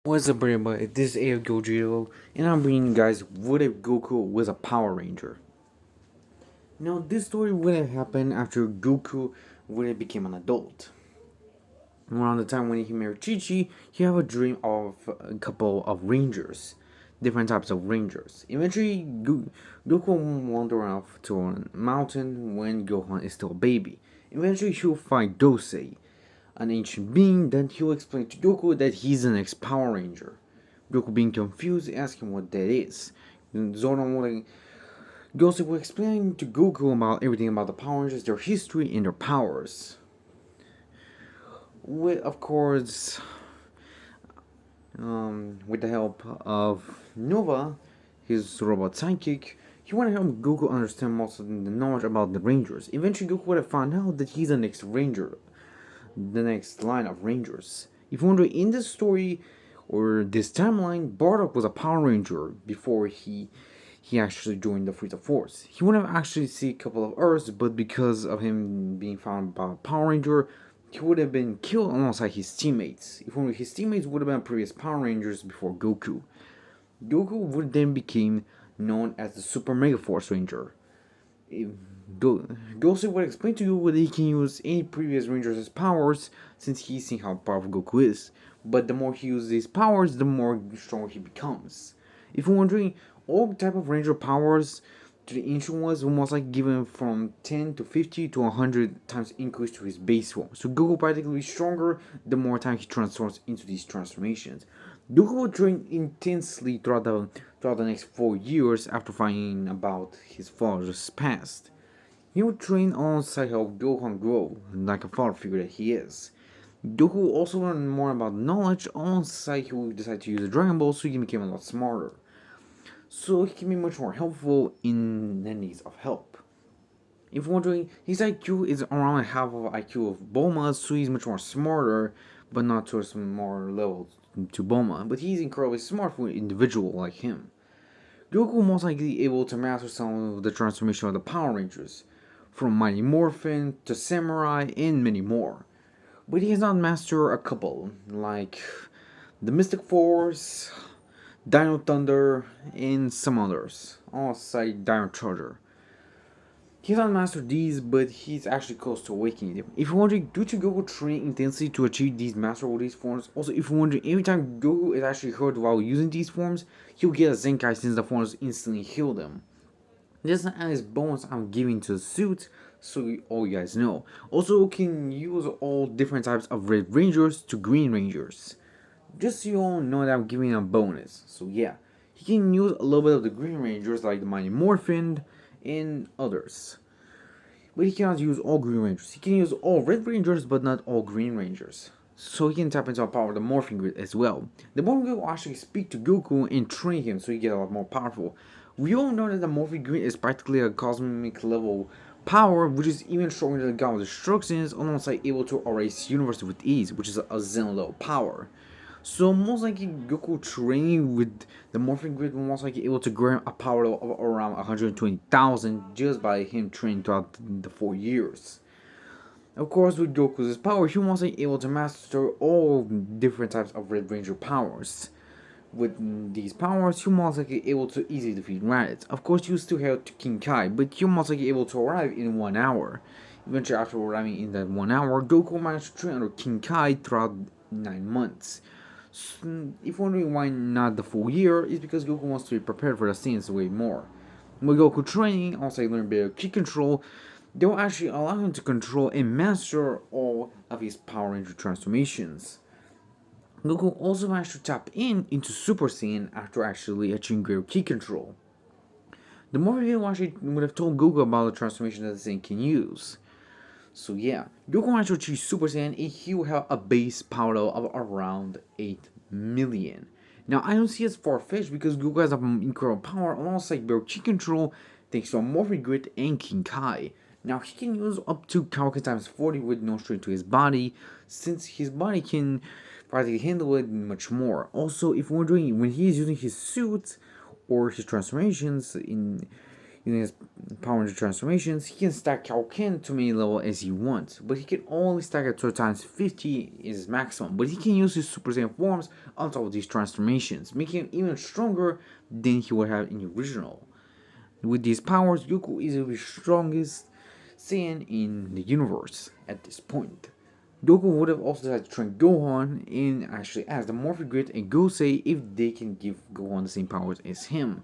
What's up, everybody? This is AO Gojiro, and I'm bringing you guys what if Goku was a Power Ranger. Now, this story would have happened after Goku would have became an adult. Around the time when he married Chi-Chi, he had a dream of a couple of rangers, different types of rangers. Eventually, Goku wandered off to a mountain when Gohan is still a baby. Eventually, he'll find Dosei, an ancient being. Then he'll explain to Goku that he's the next Power Ranger. Goku being confused, asking what that is. Zordon will explain to Goku about everything about the Power Rangers, their history, and their powers. With, of course, with the help of Nova, his robot sidekick, he wanted to help Goku understand most of the knowledge about the Rangers. Eventually, Goku would have found out that he's the next Ranger, the next line of Rangers. If you wonder, in this story or this timeline, Bardock was a Power Ranger before he actually joined the Freezer Force. He would have actually seen a couple of Earths, but because of him being found by a Power Ranger, he would have been killed alongside his teammates. If only his teammates would have been previous Power Rangers before Goku. Goku would then become known as the Super Mega Force Ranger. Gosei would explain to you whether he can use any previous Rangers as powers, since he's seen how powerful Goku is. But the more he uses these powers, the more stronger he becomes. If you're wondering, all type of Ranger powers to the ancient ones will most likely given from 10 to 50 to 100 times increase to his base form. So Goku practically stronger the more time he transforms into these transformations. Goku will train intensely throughout the next 4 years after finding about his father's past. He will train alongside help Gohan grow, like a father figure that he is. Goku will also learn more about knowledge alongside he will decide to use the Dragon Ball so he can become a lot smarter. So he can be much more helpful in the needs of help. If you're wondering, his IQ is around half of IQ of Bulma's, so he's much more smarter, but not to a smaller level to Bulma. But he's incredibly smart for an individual like him. Goku most likely able to master some of the transformation of the Power Rangers, from Mighty Morphin to Samurai and many more. But he has not mastered a couple, like the Mystic Force, Dino Thunder, and some others, alongside Dino Charger. He has not mastered these, but he's actually close to awakening them. If you're wondering, due to Goku training intensely to achieve these master all these forms, also if you're wondering, every time Goku is actually hurt while using these forms, he'll get a Zenkai since the forms instantly heal them. This is an added bonus I'm giving to the suit, so all you guys know. Also, can use all different types of Red Rangers to Green Rangers. Just so you all know that I'm giving a bonus. So yeah, he can use a little bit of the Green Rangers like the Mighty Morphin and others. But he cannot use all Green Rangers. He can use all Red Rangers, but not all Green Rangers. So he can tap into the power of the Morphin Grid as well. The Morphin Grid will actually speak to Goku and train him so he gets a lot more powerful. We all know that the Morphin Grid is practically a cosmic level power, which is even stronger than the God of Destructions, alongside able to erase universe with ease, which is a Zen level power. So most likely Goku training with the Morphin Grid will most likely able to grant a power of around 120,000 just by him training throughout the 4 years. Of course, with Goku's power, he will most likely able to master all different types of Red Ranger powers. With these powers, he will most likely able to easily defeat Raditz. Of course, you still have King Kai, but he will most likely able to arrive in 1 hour. Eventually, after arriving in that 1 hour, Goku managed to train under King Kai throughout 9 months. So, if you're wondering why not the full year, it's because Goku wants to be prepared for the scenes way more. With Goku training, also learn better ki control, they will actually allow him to control and master all of his Power Ranger transformations. Goku also managed to tap into Super Saiyan after actually achieving greater ki control. The more video actually would have told Goku about the transformation that the Saiyan can use. So yeah, Goku managed to achieve Super Saiyan and he will have a base power level of around 8 million. Now I don't see it as far-fetched because Goku has an incredible power alongside better ki control thanks to a Morphin Grid and King Kai. Now he can use up to Kaioken times 40 with no strain to his body, since his body can practically handle it much more. Also, if you're wondering, when he is using his suit or his transformations in Using his Power Ranger transformations, he can stack Kaioken to many levels as he wants, but he can only stack it 2 times 50 is his maximum. But he can use his Super Saiyan forms on top of these transformations, making him even stronger than he would have in the original. With these powers, Goku is the strongest Saiyan in the universe at this point. Goku would have also decided to train Gohan and actually ask the Morphin Grid and Gosei if they can give Gohan the same powers as him.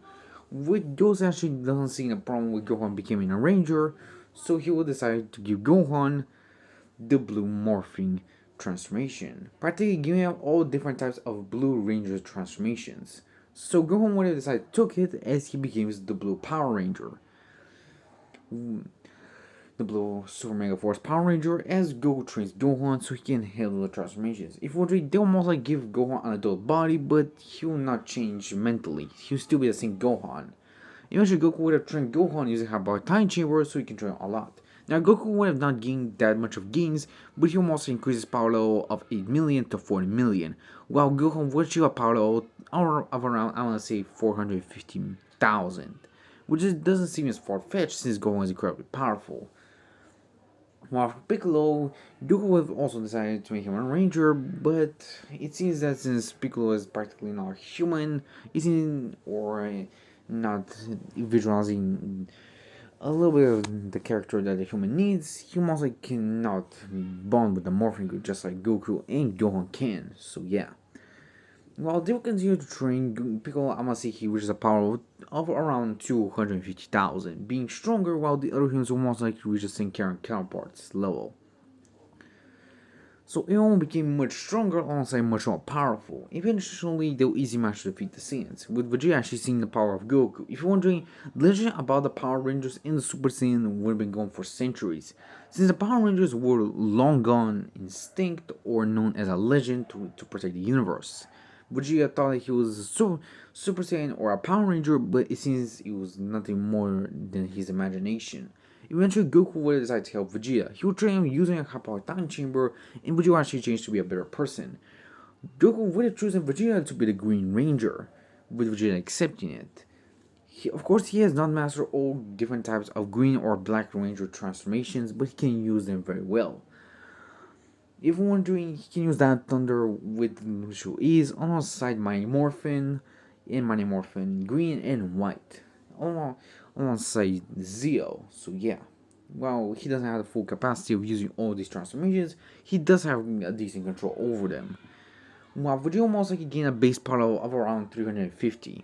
With Gosei actually doesn't see a problem with Gohan becoming a Ranger, so he will decide to give Gohan the blue morphing transformation, practically giving out all different types of blue Ranger transformations. So Gohan would have decided to take it as he becomes the blue Power Ranger. The blue Super Mega Force Power Ranger as Goku trains Gohan so he can handle the transformations. If you they'll most likely give Gohan an adult body, but he will not change mentally. He'll still be the same Gohan. Eventually, Goku would have trained Gohan using Hyperbolic Time Chamber so he can train a lot. Now, Goku would have not gained that much of gains, but he will also increase his power level of 8 million to 40 million, while Gohan would achieve a power level of around, I want to say, 450,000, which doesn't seem as far-fetched since Gohan is incredibly powerful. While for Piccolo, Goku would have also decided to make him a ranger, but it seems that since Piccolo is practically not human, isn't or not visualizing a little bit of the character that the human needs, he most likely cannot bond with the Morphin Grid just like Goku and Gohan can. So yeah. While they will continue to train Piccolo, I must say he reaches a power of around 250,000, being stronger while the other humans will most likely reach the same counterparts level. So everyone became much stronger alongside much more powerful. Eventually, they will easily manage to defeat the Saiyans, with Vegeta actually seeing the power of Goku. If you're wondering, the legend about the Power Rangers and the Super Saiyan would have been gone for centuries, since the Power Rangers were long gone extinct or known as a legend to protect the universe. Vegeta thought that he was a Super Saiyan or a Power Ranger, but it seems it was nothing more than his imagination. Eventually, Goku would decide to help Vegeta. He would train him using a hyperbolic time chamber, and Vegeta actually changed to be a better person. Goku would have chosen Vegeta to be the Green Ranger, with Vegeta accepting it. Of course, he has not mastered all different types of Green or Black Ranger transformations, but he can use them very well. If you're wondering, he can use that Thunder with mutual ease alongside Mighty Morphin and Mighty Morphin Green and White, alongside Zeo. So yeah, while he doesn't have the full capacity of using all these transformations, he does have a decent control over them. While Vegeta most likely gain a base power level of around 350.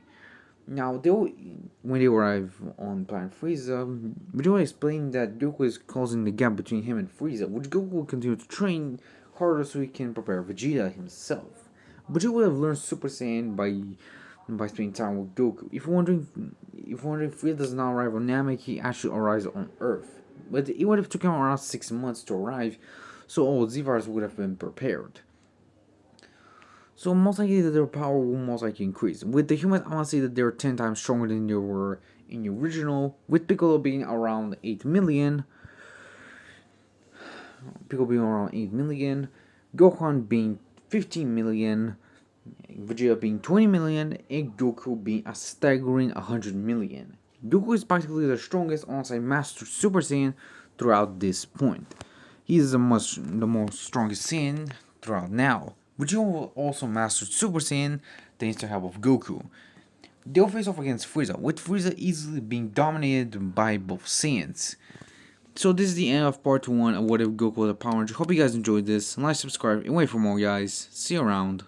Now, when they arrive on planet Frieza, Vegeta explained that Goku is causing the gap between him and Frieza, which Goku will continue to train harder so he can prepare Vegeta himself. Vegeta would have learned Super Saiyan by spending time with Goku. If you're wondering, Frieza does not arrive on Namek, he actually arrives on Earth. But it would have taken him around 6 months to arrive, so all Z-Fighters would have been prepared. So most likely that their power will most likely increase. With the humans, I want to say that they're 10 times stronger than they were in the original, with Piccolo being around 8 million. Gohan being 15 million, Vegeta being 20 million, and Goku being a staggering 100 million. Goku is practically the strongest alongside Master Super Saiyan throughout this point. He is the most strongest Saiyan throughout now. Vegeta will also master Super Saiyan thanks to the help of Goku. They'll face off against Frieza, with Frieza easily being dominated by both Saiyans. So this is the end of part 1 of What If Goku was a Power Ranger. Hope you guys enjoyed this. Like, subscribe, and wait for more guys. See you around.